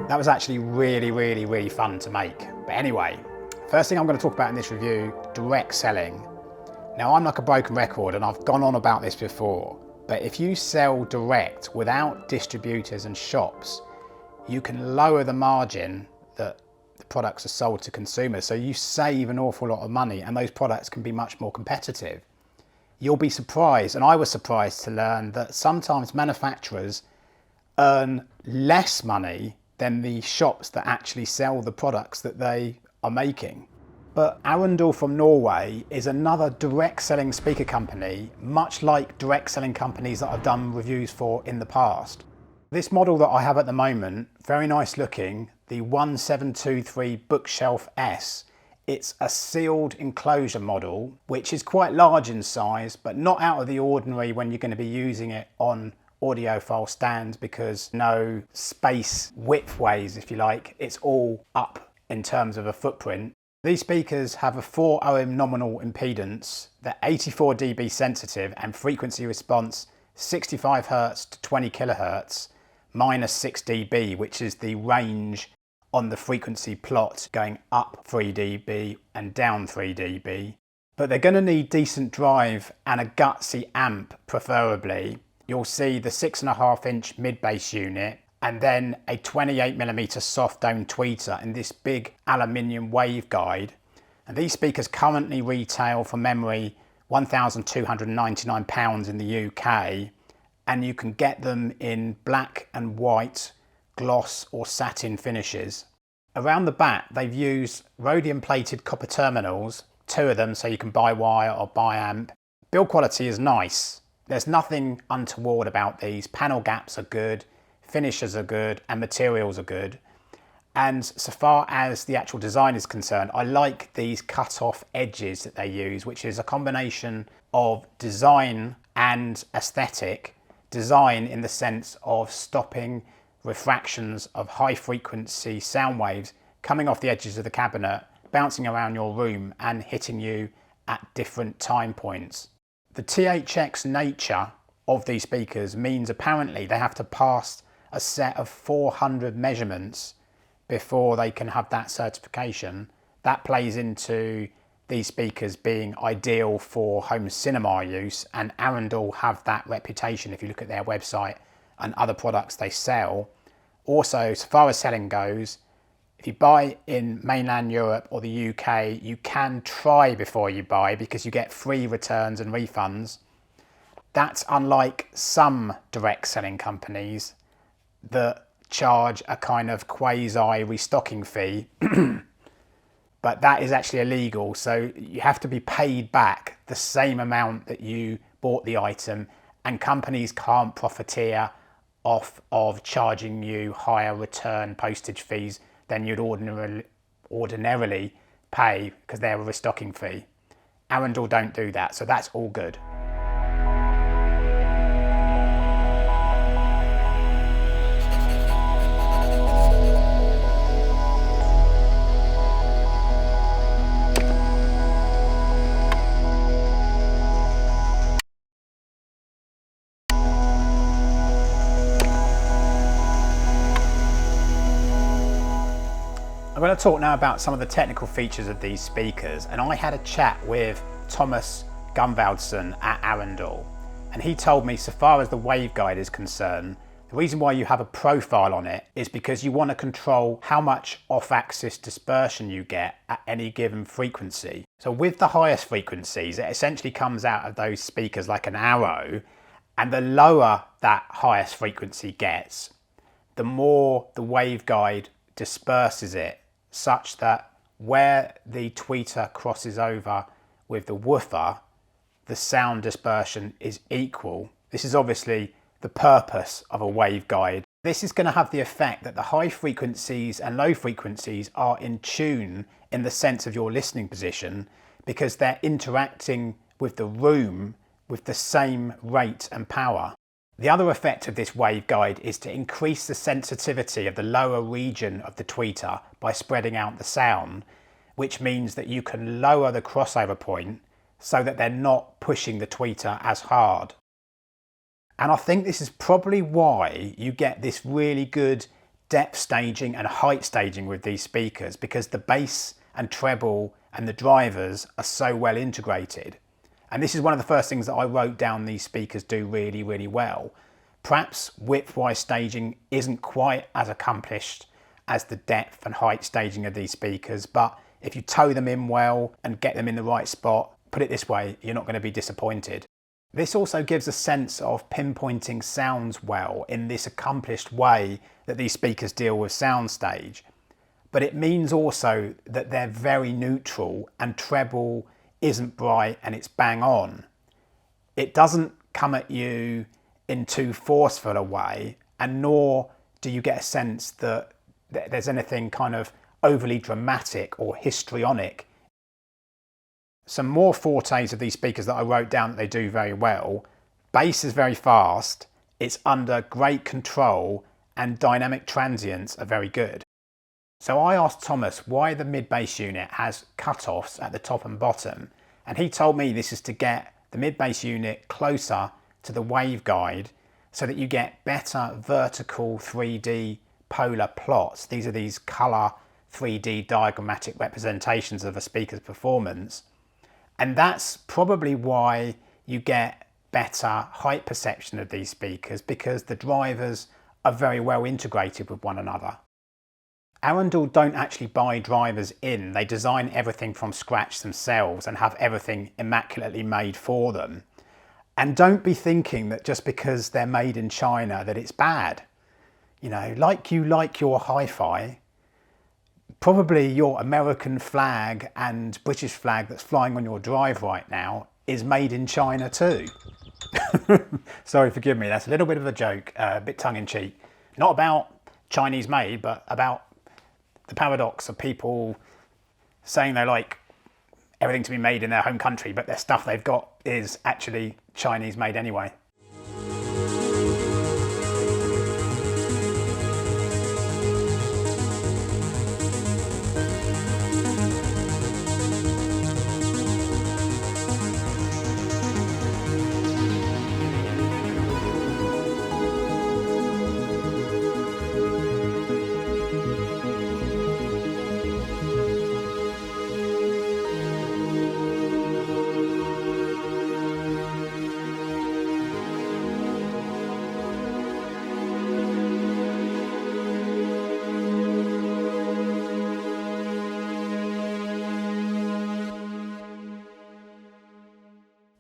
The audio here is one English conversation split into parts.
That was actually really fun to make. But anyway, first thing I'm going to talk about in this review, direct selling. Now I'm like a broken record and I've gone on about this before, but if you sell direct without distributors and shops, you can lower the margin that the products are sold to consumers. So you save an awful lot of money and those products can be much more competitive. You'll be surprised, and I was surprised to learn that sometimes manufacturers earn less money than the shops that actually sell the products that they are making. But Arendal from Norway is another direct selling speaker company, much like direct selling companies that I've done reviews for in the past. This model that I have at the moment, very nice looking, the 1723 Bookshelf S. It's a sealed enclosure model, which is quite large in size, but not out of the ordinary when you're going to be using it on audiophile stands, because no space widthways, if you like, it's all up in terms of a footprint. These speakers have a 4 ohm nominal impedance, they're 84 dB sensitive and frequency response 65 Hz to 20 kHz minus 6 dB, which is the range on the frequency plot going up 3 dB and down 3 dB. But they're going to need decent drive and a gutsy amp preferably. You'll see the 6.5 inch mid-bass unit and then a 28mm soft dome tweeter in this big aluminium waveguide. And these speakers currently retail, from memory, £1,299 in the UK, and you can get them in black and white, gloss or satin finishes. Around the back they've used rhodium plated copper terminals, 2 of them, so you can buy wire or buy amp. Build quality is nice. There's nothing untoward about these. Panel gaps are good, finishes are good, and materials are good. And so far as the actual design is concerned, I like these cut-off edges that they use, which is a combination of design and aesthetic. Design in the sense of stopping refractions of high frequency sound waves coming off the edges of the cabinet, bouncing around your room and hitting you at different time points. The THX nature of these speakers means apparently they have to pass a set of 400 measurements before they can have that certification. That plays into these speakers being ideal for home cinema use, and Arendal have that reputation if you look at their website and other products they sell. Also, so far as selling goes, if you buy in mainland Europe or the UK, you can try before you buy because you get free returns and refunds. That's unlike some direct selling companies that charge a kind of quasi restocking fee, but that is actually illegal. So you have to be paid back the same amount that you bought the item, and companies can't profiteer off of charging you higher return postage fees than you'd ordinarily pay because they're a restocking fee. Arendal don't do that, so that's all good. I'm going to talk now about some of the technical features of these speakers, and I had a chat with Thomas Gunvaldson at Arendal, and he told me so far as the waveguide is concerned, the reason why you have a profile on it is because you want to control how much off-axis dispersion you get at any given frequency. So with the highest frequencies, it essentially comes out of those speakers like an arrow, and the lower that highest frequency gets, the more the waveguide disperses it, such that where the tweeter crosses over with the woofer, the sound dispersion is equal. This is obviously the purpose of a waveguide. This is going to have the effect that the high frequencies and low frequencies are in tune in the sense of your listening position, because they're interacting with the room with the same rate and power. The other effect of this waveguide is to increase the sensitivity of the lower region of the tweeter by spreading out the sound, which means that you can lower the crossover point so that they're not pushing the tweeter as hard. And I think this is probably why you get this really good depth staging and height staging with these speakers, because the bass and treble and the drivers are so well integrated. And this is one of the first things that I wrote down these speakers do really, really well. Perhaps width-wise staging isn't quite as accomplished as the depth and height staging of these speakers, but if you toe them in well and get them in the right spot, put it this way, you're not going to be disappointed. This also gives a sense of pinpointing sounds well in this accomplished way that these speakers deal with soundstage. But it means also that they're very neutral and treble isn't bright and it's bang on. It doesn't come at you in too forceful a way, and nor do you get a sense that there's anything kind of overly dramatic or histrionic. Some more fortes of these speakers that I wrote down that they do very well. Bass is very fast, it's under great control, and dynamic transients are very good. So I asked Thomas why the mid-bass unit has cut-offs at the top and bottom, and he told me this is to get the mid-bass unit closer to the waveguide so that you get better vertical 3D polar plots. These are these colour 3D diagrammatic representations of a speaker's performance. And that's probably why you get better height perception of these speakers, because the drivers are very well integrated with one another. Arendal don't actually buy drivers in, they design everything from scratch themselves and have everything immaculately made for them. And don't be thinking that just because they're made in China that it's bad. You know, like you like your hi-fi, probably your American flag and British flag that's flying on your drive right now is made in China too. Sorry, forgive me, that's a little bit of a joke, a bit tongue-in-cheek. Not about Chinese made, but about the paradox of people saying they like everything to be made in their home country, but their stuff they've got is actually Chinese made anyway.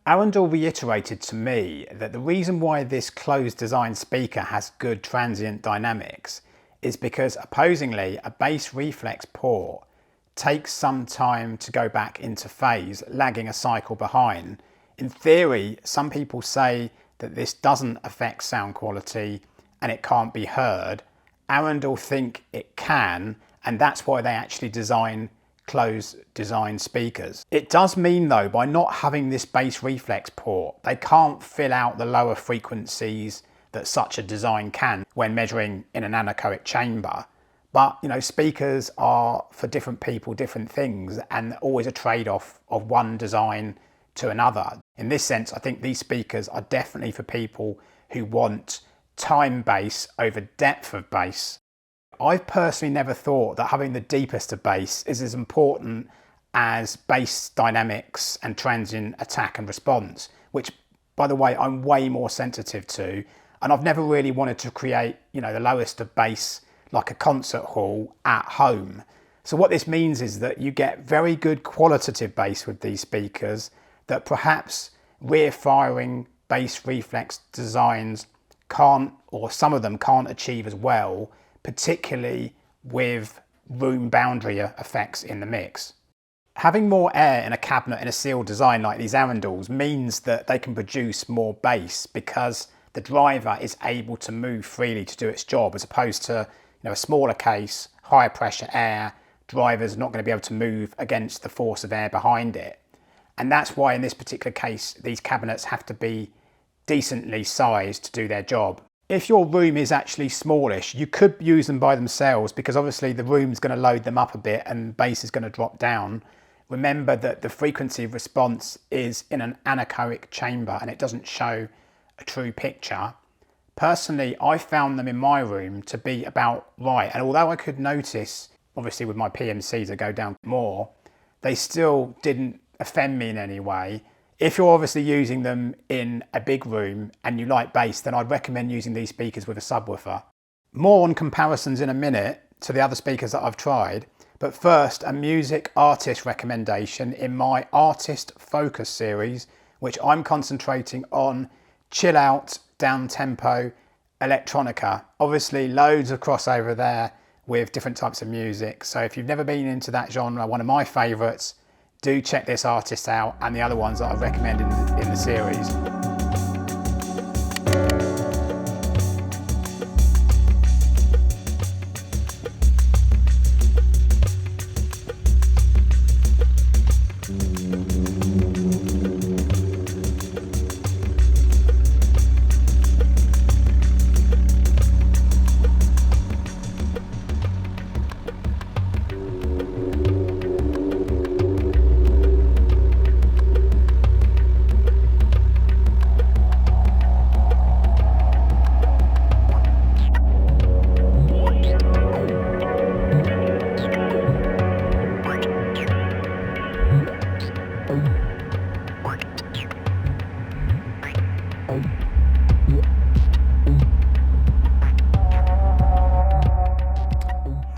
Arendal reiterated to me that the reason why this closed design speaker has good transient dynamics is because opposingly a bass reflex port takes some time to go back into phase, lagging a cycle behind. In theory, some people say that this doesn't affect sound quality and it can't be heard. Arendal think it can, and that's why they actually design closed design speakers. It does mean though, by not having this bass reflex port, they can't fill out the lower frequencies that such a design can when measuring in an anechoic chamber. But you know, speakers are for different people, different things, and always a trade-off of one design to another. In this sense, I think these speakers are definitely for people who want time bass over depth of bass. I've personally never thought that having the deepest of bass is as important as bass dynamics and transient attack and response, which, by the way, I'm way more sensitive to. And I've never really wanted to create, you know, the lowest of bass like a concert hall at home. So what this means is that you get very good qualitative bass with these speakers that perhaps rear firing bass reflex designs can't, or some of them can't achieve as well, particularly with room boundary effects in the mix. Having more air in a cabinet in a sealed design like these Arendals means that they can produce more bass because the driver is able to move freely to do its job, as opposed to a smaller case, higher pressure air, driver's not going to be able to move against the force of air behind it. And that's why in this particular case these cabinets have to be decently sized to do their job. If your room is actually smallish, you could use them by themselves because obviously the room's going to load them up a bit and bass is going to drop down. Remember that the frequency of response is in an anechoic chamber and it doesn't show a true picture. Personally, I found them in my room to be about right, and although I could notice, obviously with my PMCs they go down more, they still didn't offend me in any way. If you're obviously using them in a big room and you like bass, then I'd recommend using these speakers with a subwoofer. More on comparisons in a minute to the other speakers that I've tried, but first a music artist recommendation in my Artist Focus series, which I'm concentrating on chill out, down tempo, electronica. Obviously loads of crossover there with different types of music, so if you've never been into that genre, one of my favourites, do check this artist out and the other ones that I've recommended in the series.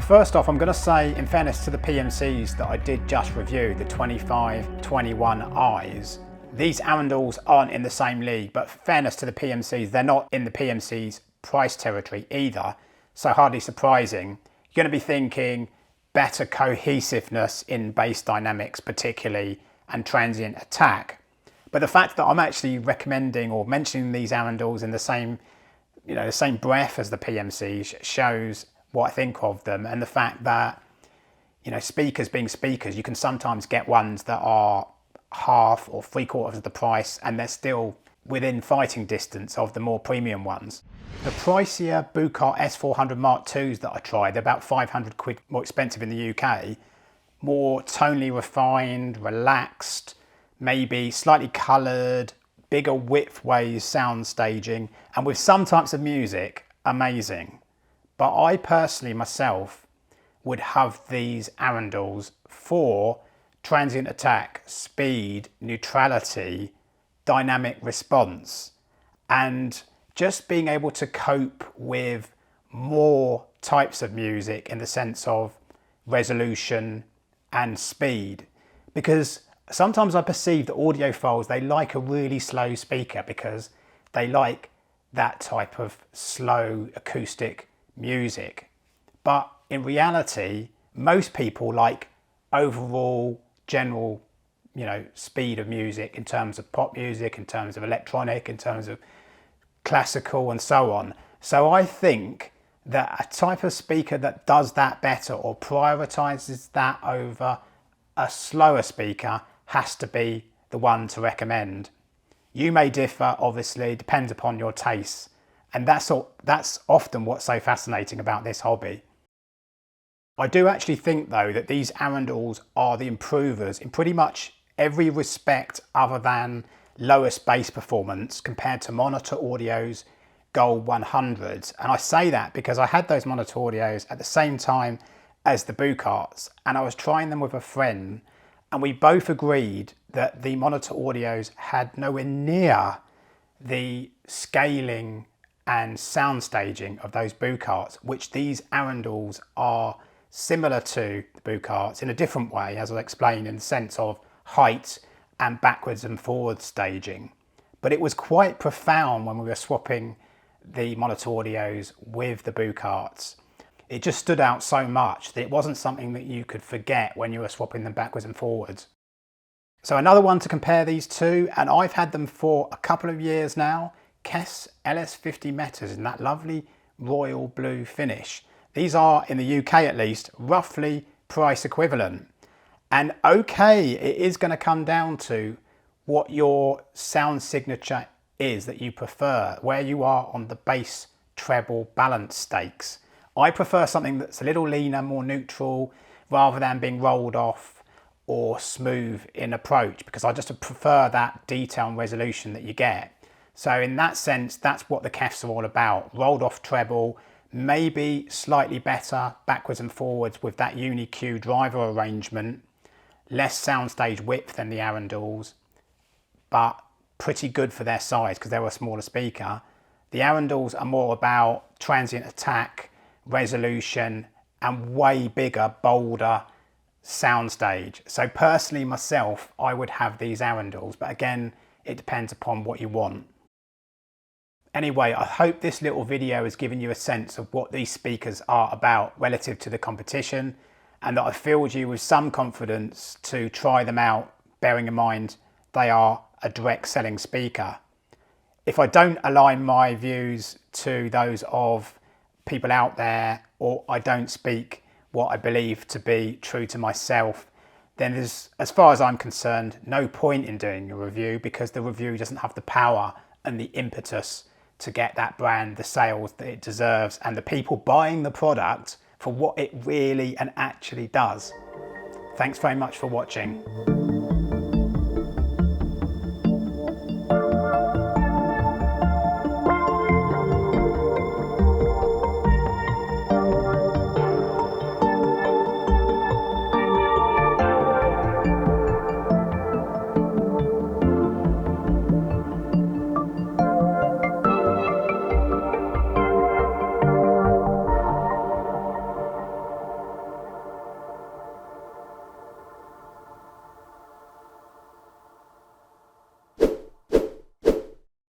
First off, I'm going to say, in fairness to the PMCs that I did just review, the 2521Is, these Arendals aren't in the same league, but fairness to the PMCs, they're not in the PMC's price territory either, so hardly surprising. You're going to be thinking better cohesiveness in bass dynamics particularly, and transient attack. But the fact that I'm actually recommending or mentioning these Arendals in the same breath as the PMCs shows what I think of them, and the fact that, speakers being speakers, you can sometimes get ones that are half or three-quarters of the price and they're still within fighting distance of the more premium ones. The pricier Buchardt S400 Mark IIs that I tried, they're about 500 quid more expensive in the UK, more tonally refined, relaxed, maybe slightly coloured, bigger width-ways sound staging, and with some types of music, amazing. But I personally myself would have these Arendals for transient attack, speed, neutrality, dynamic response, and just being able to cope with more types of music in the sense of resolution and speed. Because sometimes I perceive that audiophiles, they like a really slow speaker because they like that type of slow acoustic music, but in reality most people like overall general speed of music in terms of pop music, in terms of electronic, in terms of classical and so on. So I think that a type of speaker that does that better or prioritizes that over a slower speaker has to be the one to recommend. You may differ, obviously, depends upon your tastes. And that's often what's so fascinating about this hobby. I do actually think though that these Arendals are the improvers in pretty much every respect other than lowest bass performance compared to Monitor Audio's Gold 100s. And I say that because I had those Monitor Audios at the same time as the Buchardts, and I was trying them with a friend, and we both agreed that the Monitor Audios had nowhere near the scaling and sound staging of those Buchardts, which these Arendals are similar to the Buchardts in a different way, as I'll explain, in the sense of height and backwards and forward staging. But it was quite profound when we were swapping the Monitor Audios with the Buchardts. It just stood out so much that it wasn't something that you could forget when you were swapping them backwards and forwards. So another one to compare these two, and I've had them for a couple of years now, KEF's LS50 Metas in that lovely royal blue finish. These are, in the UK at least, roughly price equivalent. And okay, it is going to come down to what your sound signature is that you prefer, where you are on the bass treble balance stakes. I prefer something that's a little leaner, more neutral, rather than being rolled off or smooth in approach, because I just prefer that detail and resolution that you get. So in that sense, that's what the KEFs are all about. Rolled off treble, maybe slightly better backwards and forwards with that uni-Q driver arrangement, less soundstage width than the Arendals, but pretty good for their size because they're a smaller speaker. The Arendals are more about transient attack, resolution, and way bigger, bolder soundstage. So personally myself, I would have these Arendals, but again, it depends upon what you want. Anyway, I hope this little video has given you a sense of what these speakers are about relative to the competition, and that I've filled you with some confidence to try them out, bearing in mind they are a direct selling speaker. If I don't align my views to those of people out there, or I don't speak what I believe to be true to myself, then there's, as far as I'm concerned, no point in doing a review, because the review doesn't have the power and the impetus to get that brand the sales that it deserves and the people buying the product for what it really and actually does. Thanks very much for watching.